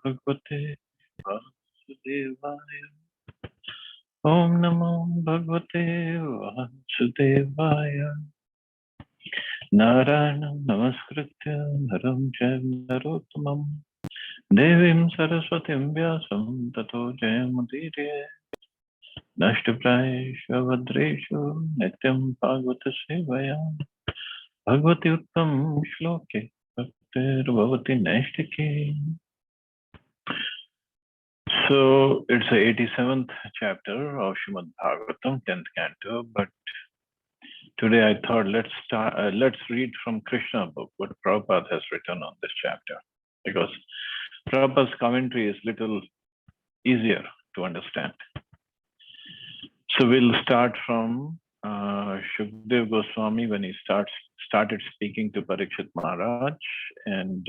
Bhagavate Vasudevaya. Om Namo Bhagavate Vasudevaya. Narayana Namaskritya Naram Jayam Narottamam Devim Saraswatim Vyasam Tato Jayamudire. Nashtaprayeshu Vadreshu Nityam Bhagavata Sevaya. Bhagavati Uttam Shloke Bhaktir Bhavati Naishtike. So it's the 87th chapter of Srimad Bhagavatam, 10th canto. But today I thought let's read from Krishna book what Prabhupada has written on this chapter, because Prabhupada's commentary is little easier to understand. So we'll start from Shukdev Goswami when he started speaking to Parikshit Maharaj, and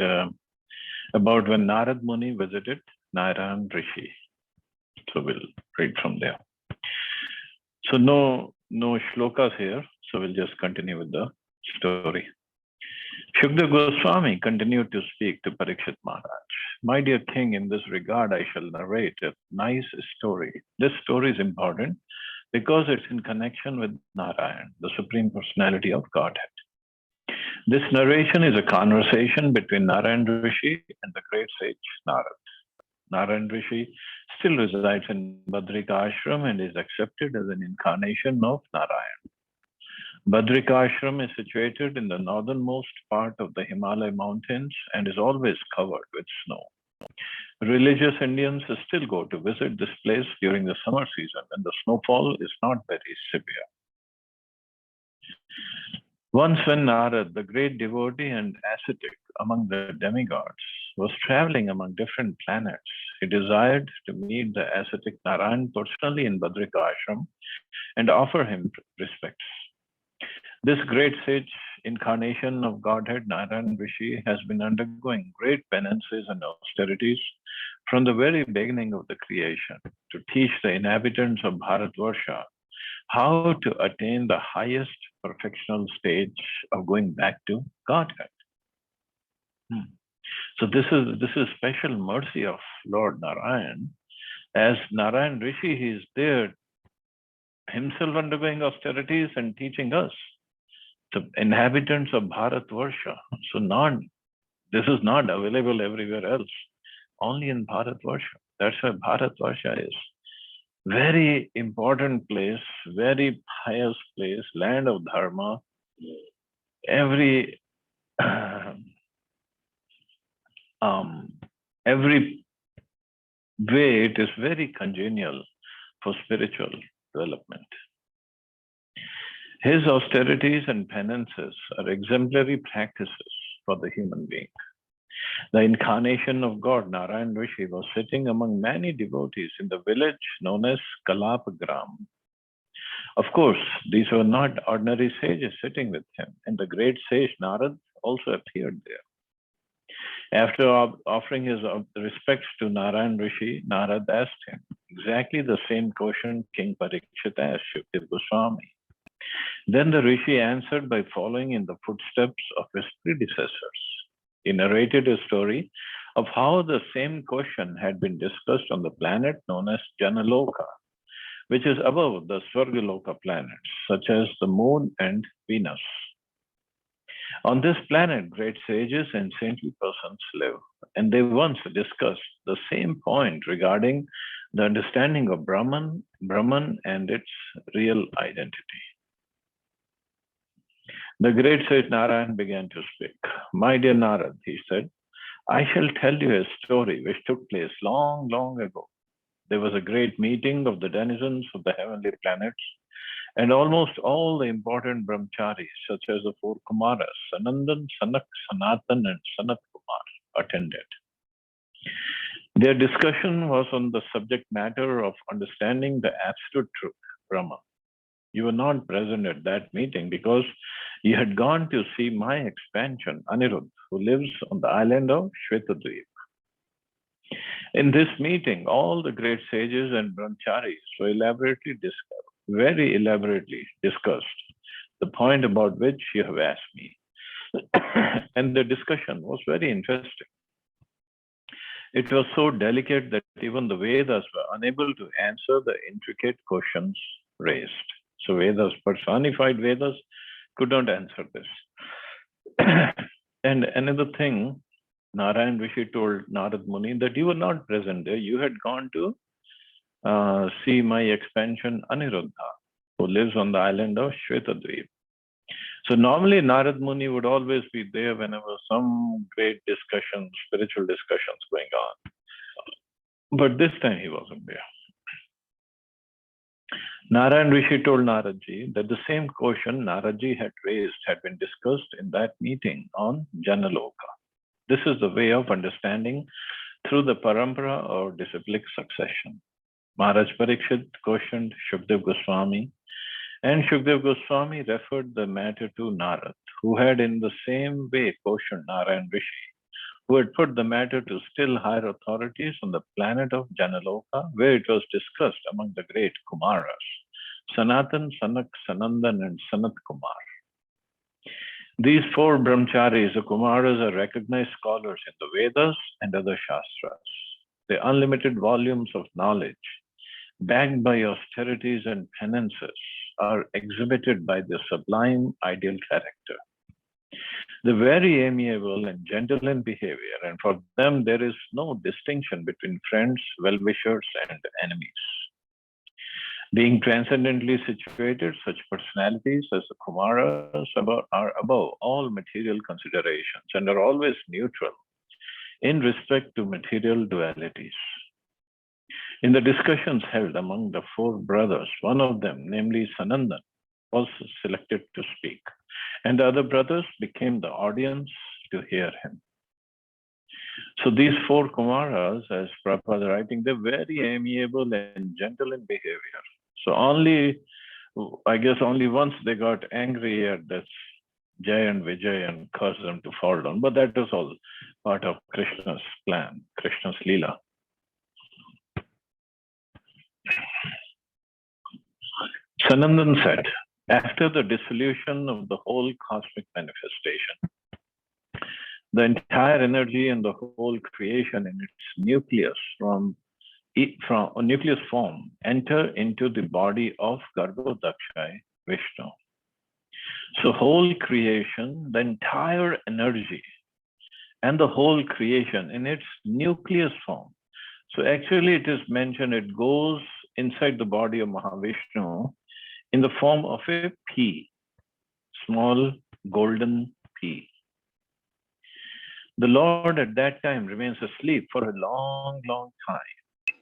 about when Narad Muni visited Narayan Rishi. So we'll read from there. So no shlokas here, so we'll just continue with the story. Shukdev Goswami continued to speak to Parikshit Maharaj. My dear king, in this regard, I shall narrate a nice story. This story is important because it's in connection with Narayan, the Supreme Personality of Godhead. This narration is a conversation between Narayan Rishi and the great sage Narad. Narayan Rishi still resides in Badrika Ashram and is accepted as an incarnation of Narayan. Badrika Ashram is situated in the northernmost part of the Himalaya mountains and is always covered with snow. Religious Indians still go to visit this place during the summer season when the snowfall is not very severe. Once when Narad, the great devotee and ascetic among the demigods, was traveling among different planets, he desired to meet the ascetic Narayan personally in Badrika Ashram and offer him respects. This great sage incarnation of Godhead, Narayan Rishi, has been undergoing great penances and austerities from the very beginning of the creation to teach the inhabitants of Bharatvarsha how to attain the highest perfectional stage of going back to Godhead. So this is special mercy of Lord Narayan. As Narayan Rishi, he is there himself undergoing austerities and teaching us, the inhabitants of Bharatvarsha. So this is not available everywhere else, only in Bharatvarsha. That's why Bharatvarsha is very important place, very pious place, land of dharma. Every way it is very congenial for spiritual development. His austerities and penances are exemplary practices for the human being. The incarnation of God, Narayan Rishi, was sitting among many devotees in the village known as Kalapagram. Of course, these were not ordinary sages sitting with him, and the great sage Narad also appeared there. After offering his respects to Narayan Rishi, Narad asked him exactly the same question King Parikshit asked Shukdev Goswami. Then the Rishi answered by following in the footsteps of his predecessors. He narrated a story of how the same question had been discussed on the planet known as Janaloka, which is above the Swargaloka planets, such as the moon and Venus. On this planet, great sages and saintly persons live, and they once discussed the same point regarding the understanding of Brahman and its real identity. The great sage Narayan began to speak. My dear Narad, he said, I shall tell you a story which took place long, long ago. There was a great meeting of the denizens of the heavenly planets, and almost all the important brahmacharis, such as the four Kumaras, Sanandan, Sanak, Sanatan, and Sanat Kumar, attended. Their discussion was on the subject matter of understanding the absolute truth, Brahma. You were not present at that meeting because you had gone to see my expansion, Anirudh, who lives on the island of Shvetadvip. In this meeting, all the great sages and brahmacharis were very elaborately discussed the point about which you have asked me. And the discussion was very interesting. It was so delicate that even the Vedas were unable to answer the intricate questions raised. So Vedas, personified Vedas, could not answer this. And another thing, Narayan Rishi told Narad Muni that you were not present there. You had gone to see my expansion Aniruddha, who lives on the island of Shvetadvip. So normally Narad Muni would always be there whenever some great discussions, spiritual discussions going on. But this time he wasn't there. Narayan Rishi told Naradji that the same question Naradji had raised had been discussed in that meeting on Janaloka. This is the way of understanding through the parampara or disciplic succession. Maharaj Parikshit questioned Shukdev Goswami, and Shukdev Goswami referred the matter to Narad, who had in the same way questioned Narayan Rishi, who had put the matter to still higher authorities on the planet of Janaloka, where it was discussed among the great Kumaras, Sanatan, Sanak, Sanandan, and Sanat Kumar. These four brahmacharis, the Kumaras, are recognized scholars in the Vedas and other Shastras. The unlimited volumes of knowledge, backed by austerities and penances, are exhibited by their sublime ideal character. They're very amiable and gentle in behavior, and for them there is no distinction between friends, well-wishers, and enemies. Being transcendently situated, such personalities as the Kumaras are above all material considerations and are always neutral in respect to material dualities. In the discussions held among the four brothers, one of them, namely Sanandan, was selected to speak, and the other brothers became the audience to hear him. So these four Kumaras, as Prabhupada is writing, they're very amiable and gentle in behavior. So I guess only once they got angry at this Jay and Vijay and caused them to fall down. But that was all part of Krishna's plan, Krishna's Leela. Sanandan said, after the dissolution of the whole cosmic manifestation, the entire energy and the whole creation in its nucleus from nucleus form enter into the body of Garbhodakshai Vishnu. So whole creation, the entire energy and the whole creation in its nucleus form. So actually it is mentioned, it goes inside the body of Mahavishnu in the form of a pea, small golden pea. The Lord at that time remains asleep for a long, long time.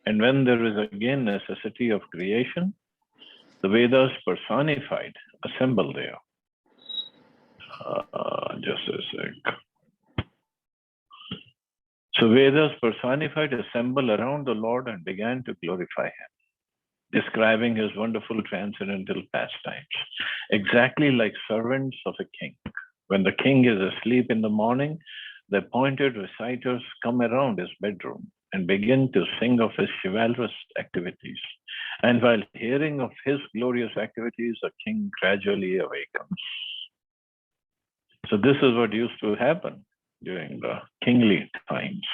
And when there is again necessity of creation, the Vedas personified assemble there. Just a sec. So Vedas personified assemble around the Lord and began to glorify him, describing his wonderful transcendental pastimes, exactly like servants of a king. When the king is asleep in the morning, the appointed reciters come around his bedroom and begin to sing of his chivalrous activities. And while hearing of his glorious activities, the king gradually awakens. So this is what used to happen during the kingly times.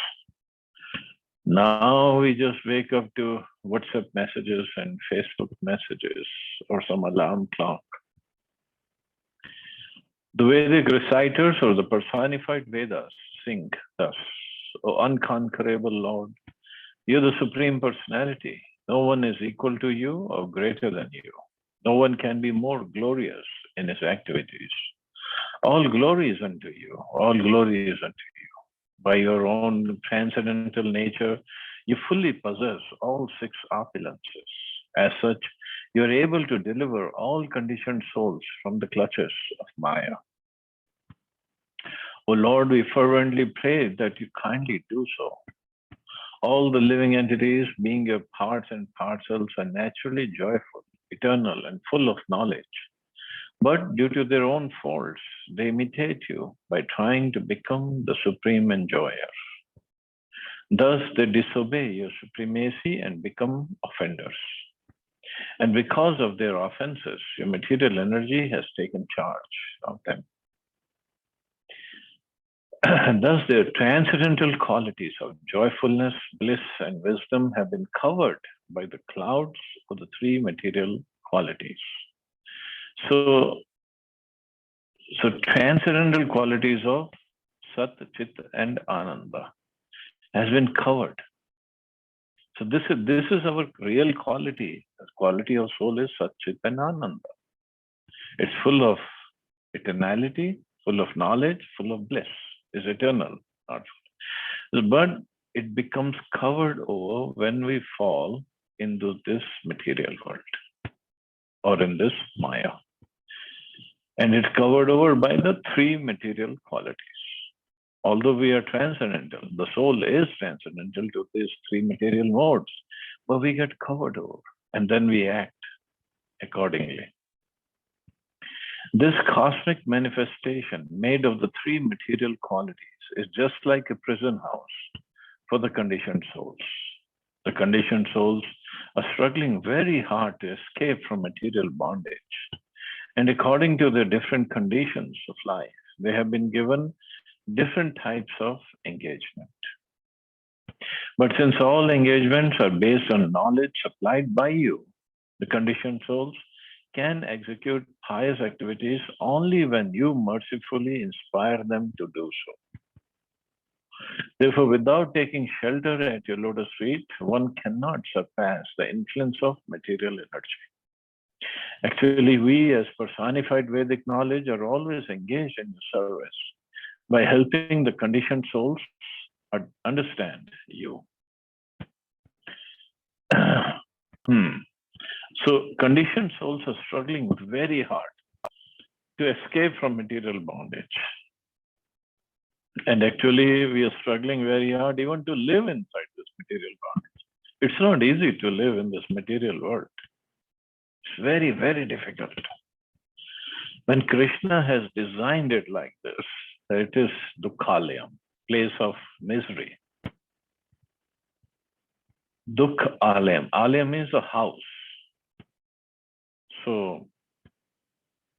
Now we just wake up to WhatsApp messages and Facebook messages or some alarm clock. The Vedic reciters or the personified Vedas sing thus, O unconquerable Lord, you're the Supreme Personality. No one is equal to you or greater than you. No one can be more glorious in his activities. All glory is unto you. All glory is unto you. By your own transcendental nature, you fully possess all six opulences. As such, you are able to deliver all conditioned souls from the clutches of Maya. O Lord, we fervently pray that you kindly do so. All the living entities, being your parts and parcels, are naturally joyful, eternal, and full of knowledge. But due to their own faults, they imitate you by trying to become the supreme enjoyer. Thus, they disobey your supremacy and become offenders. And because of their offenses, your material energy has taken charge of them. Thus, their transcendental qualities of joyfulness, bliss, and wisdom have been covered by the clouds of the three material qualities. So, so transcendental qualities of Sat, Chit, and Ananda has been covered. So this is our real quality. The quality of soul is Sat, Chit, and Ananda. It's full of eternality, full of knowledge, full of bliss. Is eternal, not full. But it becomes covered over when we fall into this material world or in this Maya. And it's covered over by the three material qualities. Although we are transcendental, the soul is transcendental to these three material modes, but we get covered over and then we act accordingly. This cosmic manifestation made of the three material qualities is just like a prison house for the conditioned souls. The conditioned souls are struggling very hard to escape from material bondage. And according to the different conditions of life, they have been given different types of engagement. But since all engagements are based on knowledge supplied by you, the conditioned souls can execute pious activities only when you mercifully inspire them to do so. Therefore, without taking shelter at your lotus feet, one cannot surpass the influence of material energy. Actually, we as personified Vedic knowledge are always engaged in service by helping the conditioned souls understand you. So conditioned souls are struggling very hard to escape from material bondage. And actually, we are struggling very hard even to live inside this material bondage. It's not easy to live in this material world. It's very, very difficult. When Krishna has designed it like this, it is Dukhalayam, place of misery. Dukh Alayam. Alayam means a house. So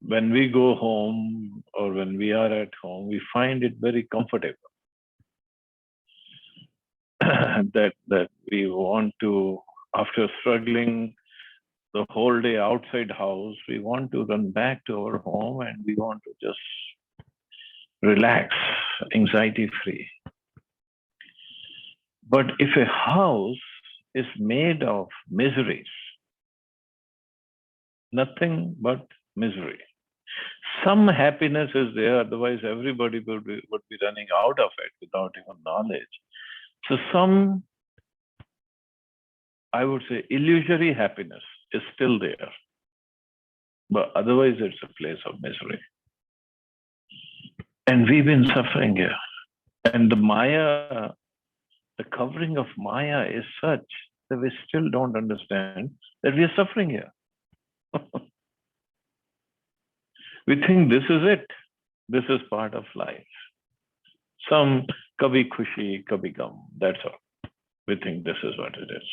when we go home or when we are at home, we find it very comfortable. that we want to, after struggling the whole day outside house, we want to run back to our home and we want to just relax, anxiety free. But if a house is made of miseries, nothing but misery. Some happiness is there, otherwise everybody would be running out of it without even knowledge. So some, I would say, illusory happiness is still there. But otherwise it's a place of misery. And we've been suffering here. And the Maya, the covering of Maya is such that we still don't understand that we are suffering here. We think this is it. This is part of life. Some kabhi khushi, kabhi gum. That's all. We think this is what it is.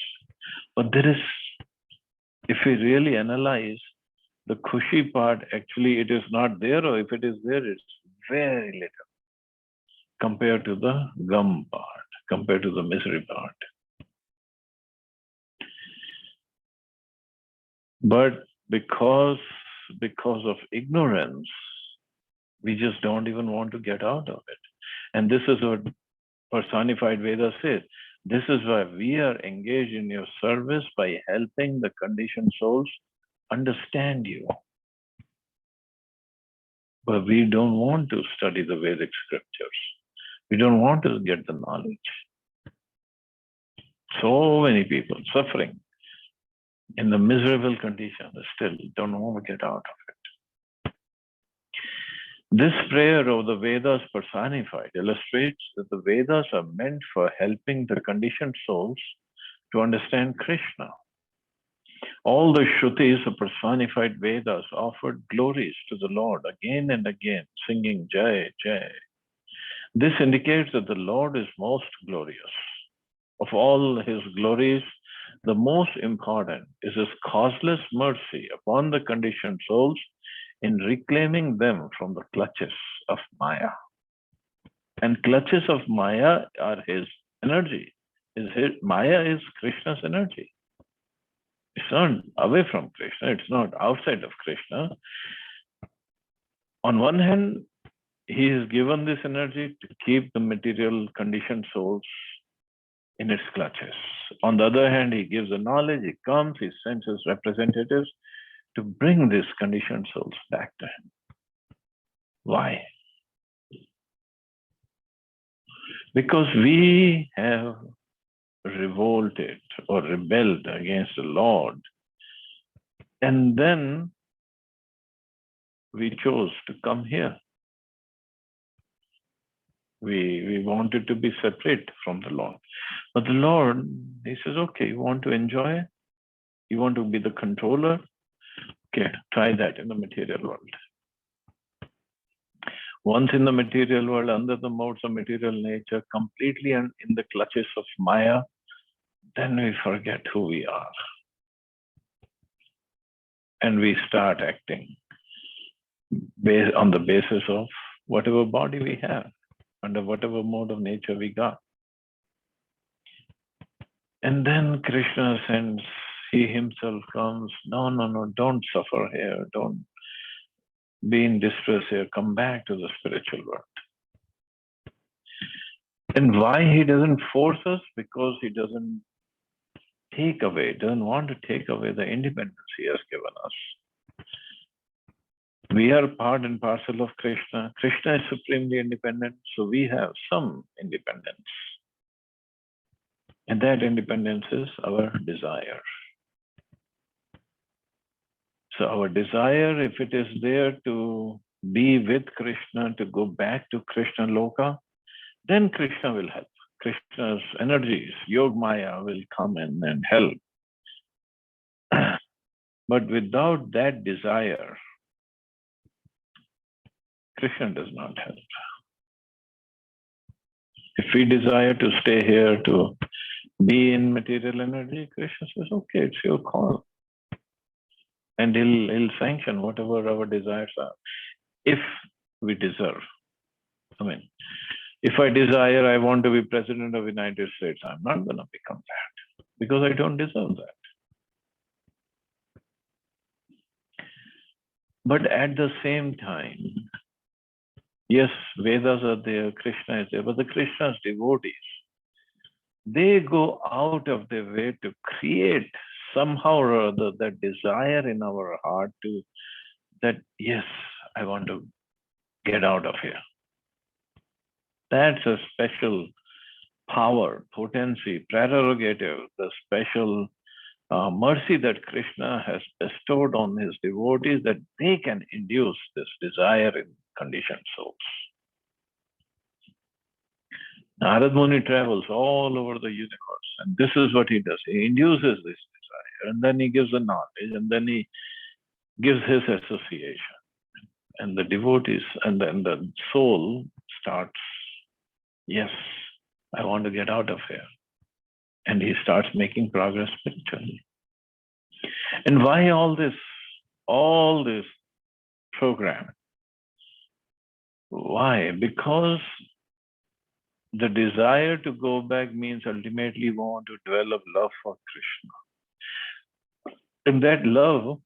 But there is, if we really analyze the khushi part, actually it is not there, or if it is there, it's very little compared to the gum part, compared to the misery part. But because of ignorance, we just don't even want to get out of it. And this is what personified Veda says. This is why we are engaged in your service by helping the conditioned souls understand you. But we don't want to study the Vedic scriptures. We don't want to get the knowledge. So many people suffering in the miserable condition, still don't want to get out of it. This prayer of the Vedas personified illustrates that the Vedas are meant for helping the conditioned souls to understand Krishna. All the Shrutis of personified Vedas offered glories to the Lord again and again, singing Jai, Jai. This indicates that the Lord is most glorious. Of all his glories, the most important is his causeless mercy upon the conditioned souls in reclaiming them from the clutches of Maya. And clutches of Maya are his energy. Maya is Krishna's energy. It's not away from Krishna. It's not outside of Krishna. On one hand, he is given this energy to keep the material conditioned souls in its clutches. On the other hand, he gives the knowledge, he comes, he sends his representatives to bring these conditioned souls back to him. Why? Because we have revolted or rebelled against the Lord, and then we chose to come here. We wanted to be separate from the Lord. But the Lord, he says, okay, you want to enjoy? You want to be the controller? Okay, try that in the material world. Once in the material world, under the modes of material nature, completely in the clutches of Maya, then we forget who we are. And we start acting based on the basis of whatever body we have, under whatever mode of nature we got. And then Krishna sends, he himself comes, no, don't suffer here, don't be in distress here, come back to the spiritual world. And why he doesn't force us? Because he doesn't doesn't want to take away the independence he has given us. We are part and parcel of Krishna. Krishna is supremely independent, so we have some independence. And that independence is our desire. So our desire, if it is there to be with Krishna, to go back to Krishna Loka, then Krishna will help. Krishna's energies, Yog Maya, will come in and help. But without that desire, Krishna does not help. If we desire to stay here, to be in material energy, Krishna says, okay, it's your call. And he'll sanction whatever our desires are, if we deserve. I mean, if I desire, I want to be president of the United States, I'm not going to become that because I don't deserve that. But at the same time, yes, Vedas are there, Krishna is there, but the Krishna's devotees, they go out of their way to create somehow or other that desire in our heart to that, yes, I want to get out of here. That's a special power, potency, prerogative, the special mercy that Krishna has bestowed on his devotees, that they can induce this desire in conditioned souls. Narad Muni travels all over the universe, and this is what he does. He induces this desire, and then he gives the knowledge, and then he gives his association. And the devotees, and then the soul starts, yes, I want to get out of here. And he starts making progress spiritually. And why all this program? Why? Because the desire to go back means ultimately we want to develop love for Krishna. And that love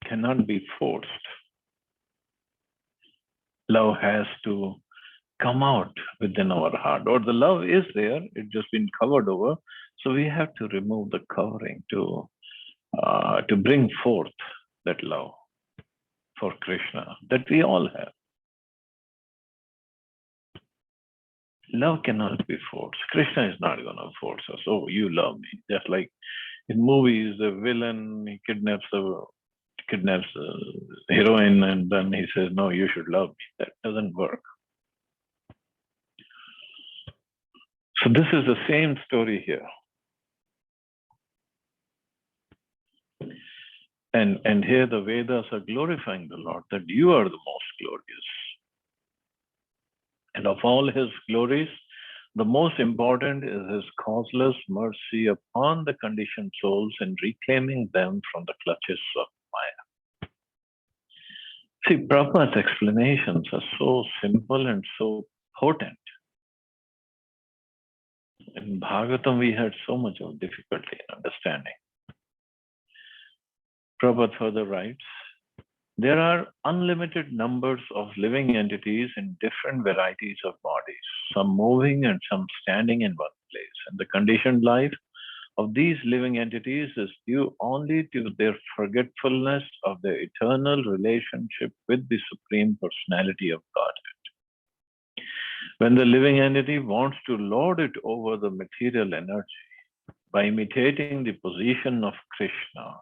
cannot be forced. Love has to come out within our heart, or the love is there, it's just been covered over. So we have to remove the covering to bring forth that love for Krishna that we all have. Love cannot be forced. Krishna is not going to force us. Oh, you love me. Just like in movies, the villain, he kidnaps the heroine, and then he says, no, you should love me. That doesn't work. So this is the same story here. And here the Vedas are glorifying the Lord, that you are the most glorious. And of all his glories, the most important is his causeless mercy upon the conditioned souls and reclaiming them from the clutches of Maya. See, Prabhupada's explanations are so simple and so potent. In Bhagavatam, we had so much of difficulty in understanding. Prabhupada further writes, there are unlimited numbers of living entities in different varieties of bodies, some moving and some standing in one place. And the conditioned life of these living entities is due only to their forgetfulness of their eternal relationship with the Supreme Personality of Godhead. When the living entity wants to lord it over the material energy by imitating the position of Krishna,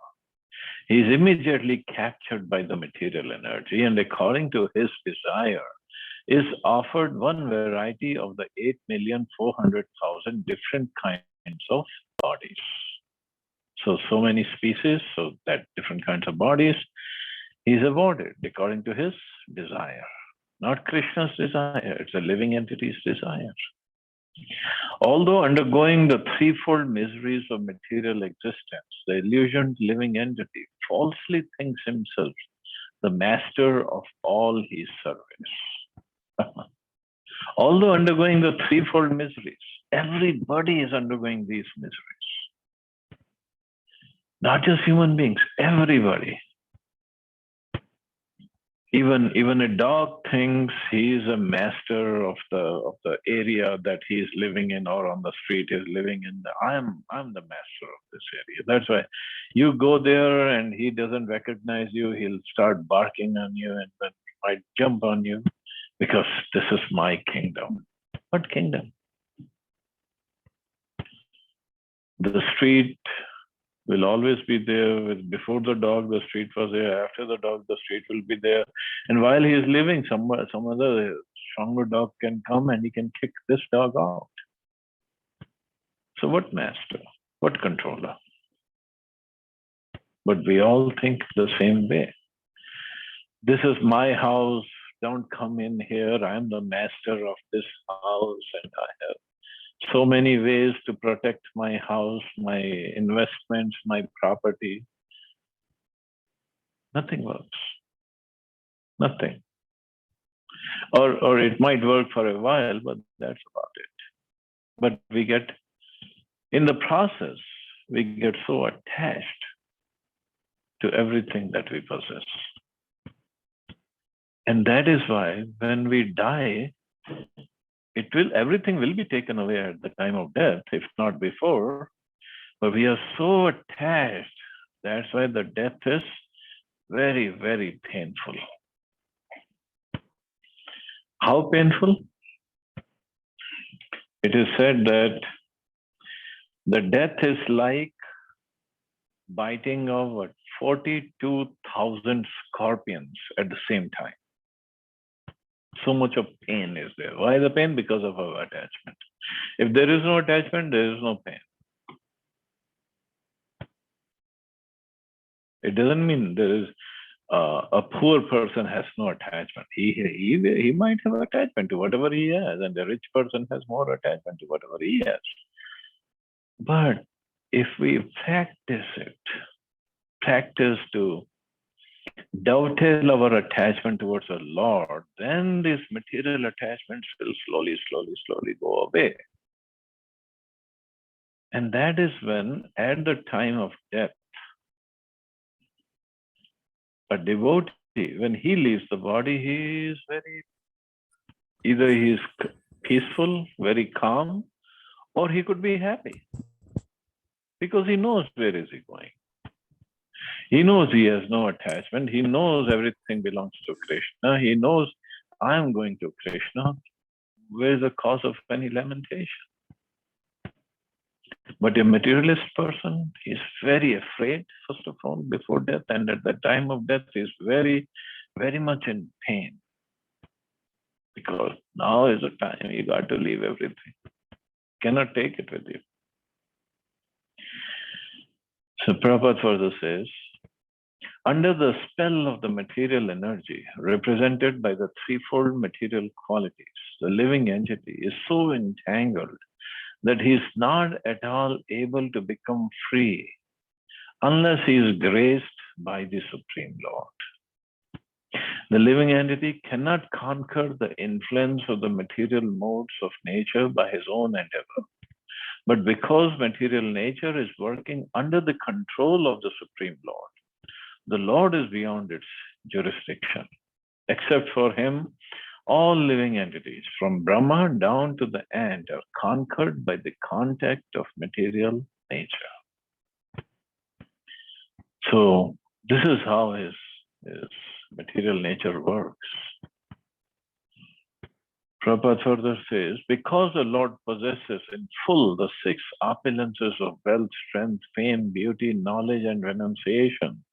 he is immediately captured by the material energy and according to his desire is offered one variety of the 8,400,000 different kinds of bodies. So many species, so that different kinds of bodies, he is awarded according to his desire. Not Krishna's desire, it's a living entity's desire. Although undergoing the threefold miseries of material existence, the illusioned living entity falsely thinks himself the master of all his service. Although undergoing the threefold miseries, everybody is undergoing these miseries. Not just human beings, everybody. Even a dog thinks he is a master of the area that he is living in or on the street is living in. I'm the master of this area. That's why you go there and he doesn't recognize you, he'll start barking on you and then he might jump on you because this is my kingdom. What kingdom? The street will always be there. Before the dog, the street was there. After the dog, the street will be there. And while he is living, some other stronger dog can come and he can kick this dog out. So what master? What controller? But we all think the same way. This is my house. Don't come in here. I am the master of this house and I have so many ways to protect my house, my investments, my property. Nothing works. Nothing. Or it might work for a while, but that's about it. But in the process, we get so attached to everything that we possess. And that is why when we die, everything will be taken away at the time of death, if not before. But we are so attached. That's why the death is very, very painful. How painful? It is said that the death is like biting of 42,000 scorpions at the same time. So much of pain is there. Why the pain? Because of our attachment. If there is no attachment, there is no pain. It doesn't mean there is a poor person has no attachment. He might have attachment to whatever he has, and the rich person has more attachment to whatever he has. But if we practice to dovetail our attachment towards the Lord, then these material attachments will slowly go away. And that is when, at the time of death, a devotee, when he leaves the body, he is either he is peaceful, very calm, or he could be happy. Because he knows where is he going. He knows he has no attachment. He knows everything belongs to Krishna. He knows I am going to Krishna. Where is the cause of any lamentation? But a materialist person is very afraid, first of all, before death. And at the time of death, he is very, very much in pain. Because now is the time you got to leave everything. Cannot take it with you. So Prabhupada further says, under the spell of the material energy represented by the threefold material qualities, the living entity is so entangled that he is not at all able to become free unless he is graced by the Supreme Lord. The living entity cannot conquer the influence of the material modes of nature by his own endeavor. But because material nature is working under the control of the Supreme Lord, the Lord is beyond its jurisdiction. Except for him, all living entities, from Brahma down to the ant, are conquered by the contact of material nature. So this is how his material nature works. Prabhupada further says, because the Lord possesses in full the 6 opulences of wealth, strength, fame, beauty, knowledge, and renunciation,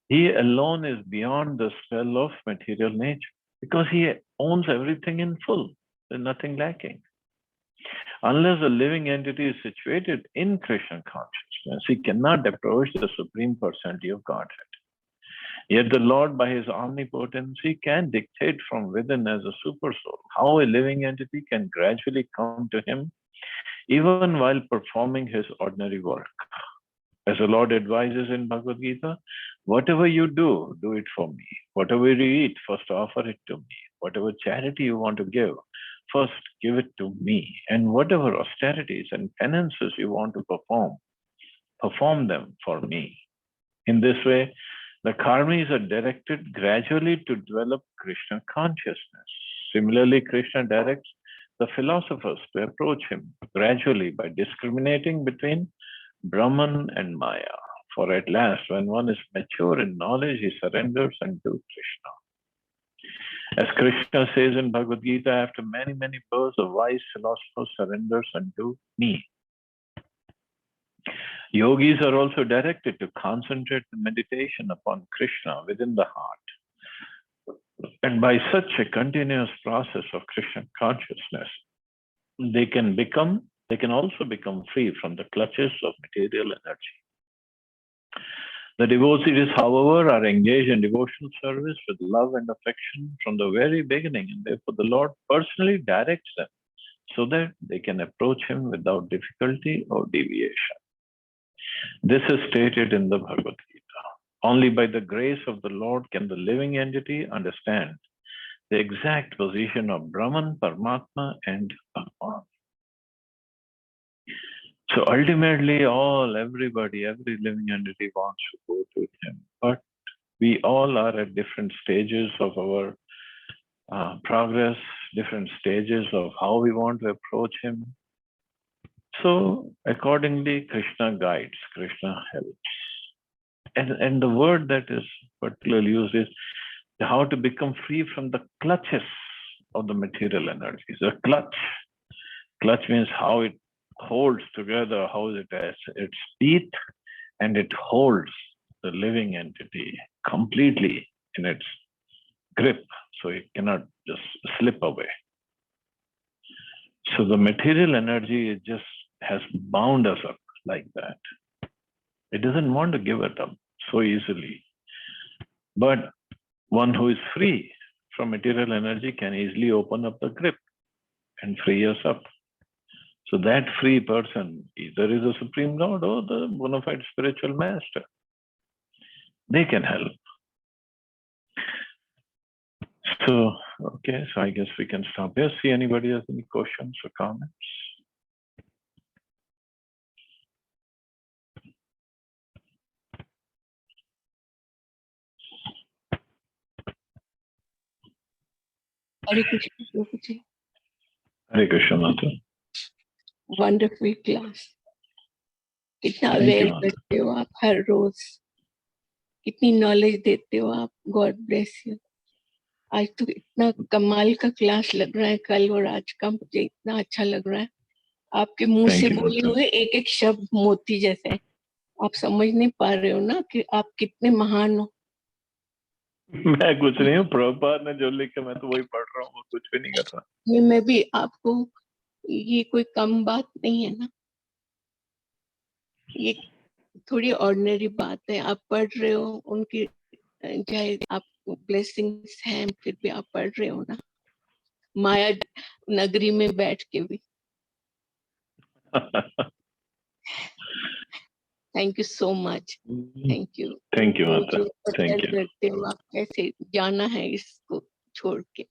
he alone is beyond the spell of material nature, because he owns everything in full. There's nothing lacking. Unless a living entity is situated in Krishna consciousness, he cannot approach the Supreme Personality of Godhead. Yet the Lord, by his omnipotency, can dictate from within as a super soul how a living entity can gradually come to him, even while performing his ordinary work. As the Lord advises in Bhagavad Gita, whatever you do, do it for me. Whatever you eat, first offer it to me. Whatever charity you want to give, first give it to me. And whatever austerities and penances you want to perform them for me. In this way, the karmis are directed gradually to develop Krishna consciousness. Similarly, Krishna directs the philosophers to approach him gradually by discriminating between Brahman and Maya. For at last, when one is mature in knowledge, he surrenders unto Krishna. As Krishna says in Bhagavad Gita, after many, many births, a wise philosopher surrenders unto me. Yogis are also directed to concentrate the meditation upon Krishna within the heart. And by such a continuous process of Krishna consciousness, they can also become free from the clutches of material energy. The devotees, however, are engaged in devotional service with love and affection from the very beginning, and therefore the Lord personally directs them so that they can approach him without difficulty or deviation. This is stated in the Bhagavad Gita. Only by the grace of the Lord can the living entity understand the exact position of Brahman, Paramatma, and Bhagwan. So ultimately, every living entity wants to go to him. But we all are at different stages of our progress, different stages of how we want to approach him. So accordingly, Krishna guides, Krishna helps. And the word that is particularly used is how to become free from the clutches of the material energies. A clutch means how it holds together, how it has its teeth, and it holds the living entity completely in its grip, so it cannot just slip away. So the material energy just has bound us up like that. It doesn't want to give it up so easily. But one who is free from material energy can easily open up the grip and free us up. So that free person either is a Supreme Lord or the bona fide spiritual master. They can help. So, okay, so I guess we can stop here. See anybody has any questions or comments? Hare Krishna, Prabhuji. Hare Krishna, Mata. Wonderful class. कितना Thank you, aware Mata. करते हो आप हर रोज, कितनी knowledge देते हो आप. God bless you. आज तो इतना कमाल का क्लास लग रहा है, कल और आज का मुझे इतना अच्छा लग रहा है. आपके मुंह Thank से you, बोले Mata. हुए एक एक शब्द मोती जैसे है. आप समझ नहीं पा रहे हो ना कि आप कितने महान हो. मैं कुछ नहीं हूँ, प्रभुपाद ने जो लिखा मैं तो वही पढ़ रहा हूँ, कुछ भी नहीं कर रहा. ये मैं भी आपको, ये कोई कम बात नहीं है ना, ये थोड़ी ऑर्डिनरी बात है. आप पढ़ रहे हो, उनकी चाहे आप ब्लेसिंग्स हैं, फिर भी आप पढ़ रहे हो ना, माया नगरी में बैठ के भी. Thank you so much, thank you. Thank you, Mata. मुझे Thank पता you. करते हो आप कैसे जाना है इसको छोड़ के,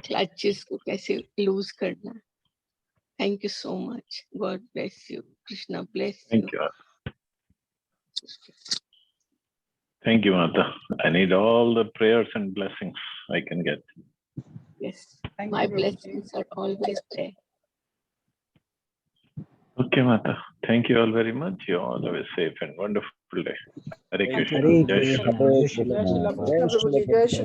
क्लचेस को कैसे लूज करना है। Thank you so much, God bless you, Krishna bless you. Thank you. Thank you, Mata. I need all the prayers and blessings I can get. Yes, Thank my you, Prabhuji. blessings are always there. Okay, Mata. Thank you all very much. You all have a safe and wonderful day. Hare Thank Krishna. you. Jai Shri Hare Krishna, Hare Jai Shri Krishna, Krishna Jai Prabhuji, Shri Jai Shri